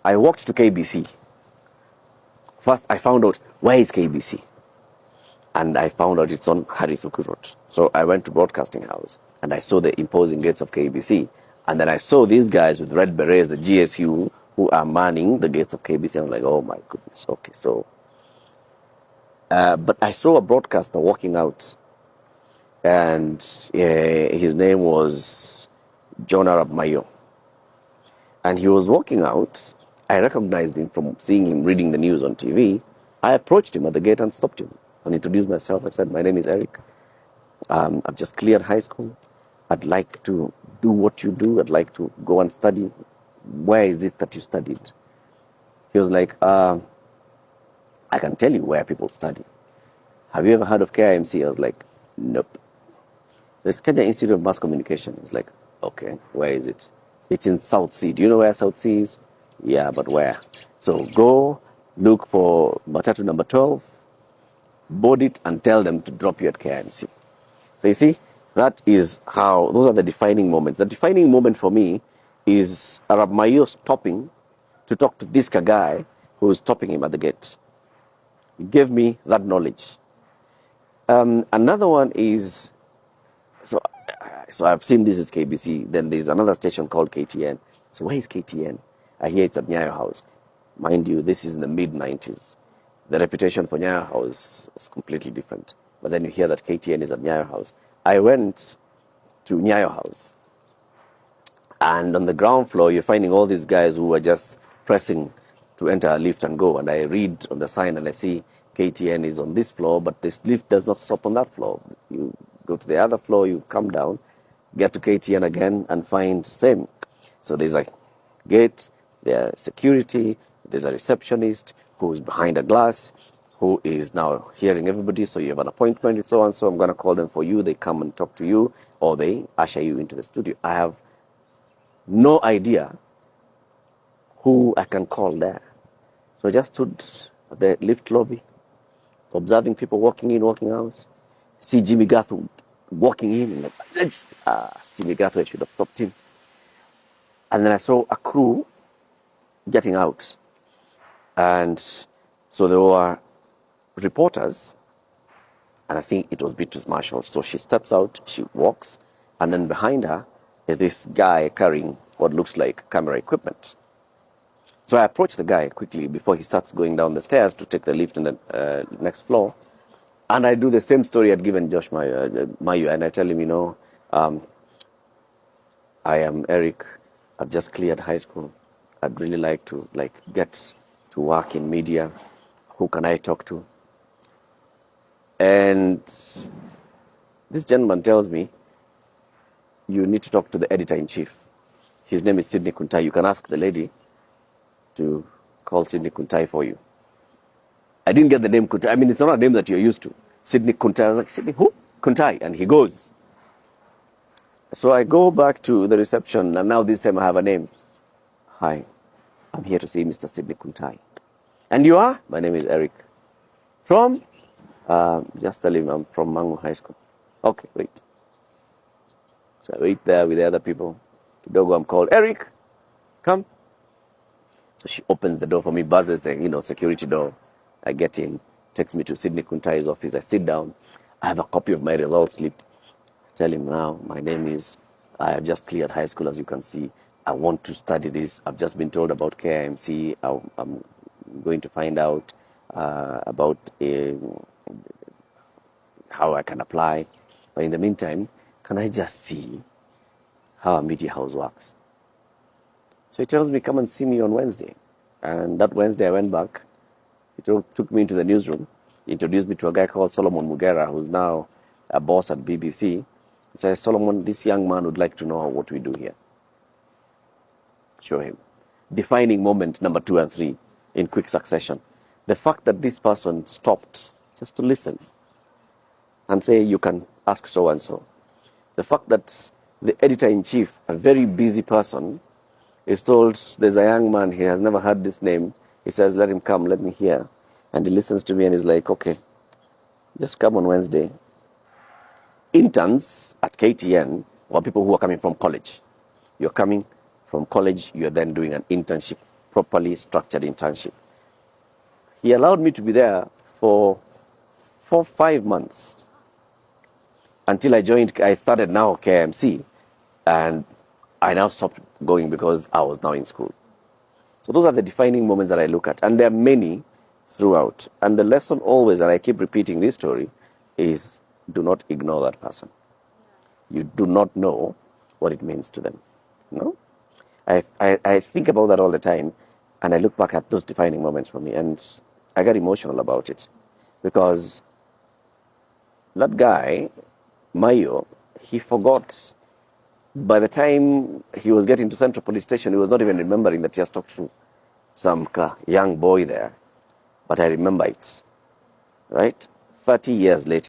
I walked to KBC. First, I found out where is KBC. And I found out it's on Harithuku Road. So I went to Broadcasting House and I saw the imposing gates of KBC. And then I saw these guys with red berets, the GSU, who are manning the gates of KBC. I was like, oh my goodness, okay, so. But I saw a broadcaster walking out, and his name was John Arab Mayo. And he was walking out. I recognized him from seeing him reading the news on TV. I approached him at the gate and stopped him and introduced myself. I said, my name is Eric. I've just cleared high school. I'd like to do what you do. I'd like to go and study. Where is this that you studied? He was like, I can tell you where people study. Have you ever heard of KIMC? I was like, nope. It's Kenya Institute of Mass Communication. It's like, okay, where is it? It's in South Sea. Do you know where South Sea is? Yeah, but where? So go look for Matatu number 12, board it, and tell them to drop you at KIMC. So you see, that is how, those are the defining moments. The defining moment for me is Arab Mayo stopping to talk to this guy who is stopping him at the gate. He gave me that knowledge. Another one is, so I've seen this is KBC, then there's another station called KTN. So where is KTN? I hear it's at Nyayo House. Mind you, this is in the mid-90s. The reputation for Nyayo House was completely different. But then you hear that KTN is at Nyayo House. I went to Nyayo House. And on the ground floor, you're finding all these guys who are just pressing to enter a lift and go. And I read on the sign and I see KTN is on this floor, but this lift does not stop on that floor. You go to the other floor, you come down, get to KTN again and find same. So there's a gate, there's security, there's a receptionist who is behind a glass, who is now hearing everybody. So you have an appointment and so on. So I'm going to call them for you. They come and talk to you, or they usher you into the studio. I have no idea who I can call there. So I just stood at the lift lobby, observing people walking in, walking out. See Jimmy Gathu walking in, and like, Jimmy Gathu, I should have stopped him. And then I saw a crew getting out. And so there were reporters, and I think it was Beatrice Marshall. So she steps out, she walks, and then behind her is this guy carrying what looks like camera equipment. So I approach the guy quickly before he starts going down the stairs to take the lift in the next floor. And I do the same story I'd given Josh Mayu, and I tell him, I am Eric. I've just cleared high school. I'd really like to get to work in media. Who can I talk to? And this gentleman tells me, you need to talk to the editor-in-chief. His name is Sydney Kuntai. You can ask the lady to call Sydney Kuntai for you. I didn't get the name Kuntai. I mean, it's not a name that you're used to. Sydney Kuntai. I was like, Sydney who? Kuntai. And he goes. So I go back to the reception, and now this time I have a name. Hi, I'm here to see Mr. Sydney Kuntai. And you are? My name is Eric. From? Just tell him I'm from Mangu High School. Okay, wait. So I wait there with the other people. Kidogo, I'm called, Eric, come. So she opens the door for me, buzzes the security door. I get in, takes me to Sydney Kuntai's office. I sit down. I have a copy of my results slip. Tell him now, my name is, I have just cleared high school, as you can see. I want to study this. I've just been told about KIMC. I'm going to find out about how I can apply. But in the meantime, can I just see how a media house works? So he tells me, come and see me on Wednesday. And that Wednesday I went back. He took me into the newsroom. He introduced me to a guy called Solomon Mugera, who's now a boss at BBC. He says, Solomon, this young man would like to know what we do here. Show him. Defining moment number 2 and 3 in quick succession. The fact that this person stopped just to listen and say, you can ask so-and-so. The fact that the editor-in-chief, a very busy person, is told there's a young man, he has never heard this name. He says, let him come, let me hear. And he listens to me and he's like, okay, just come on Wednesday. Interns at KTN were people who are coming from college. You're coming from college, you're then doing an internship properly structured internship. He allowed me to be there for 5 months until I started now KMC, and I now stopped going because I was now in school. So those are the defining moments that I look at, and there are many throughout. And the lesson always, and I keep repeating this story, is do not ignore that person. You do not know what it means to them. No? I think about that all the time, and I look back at those defining moments for me, and I get emotional about it. Because that guy, Mayo, he forgot. By the time he was getting to Central Police Station, he was not even remembering that he has talked to some young boy there. But I remember it, right? 30 years later.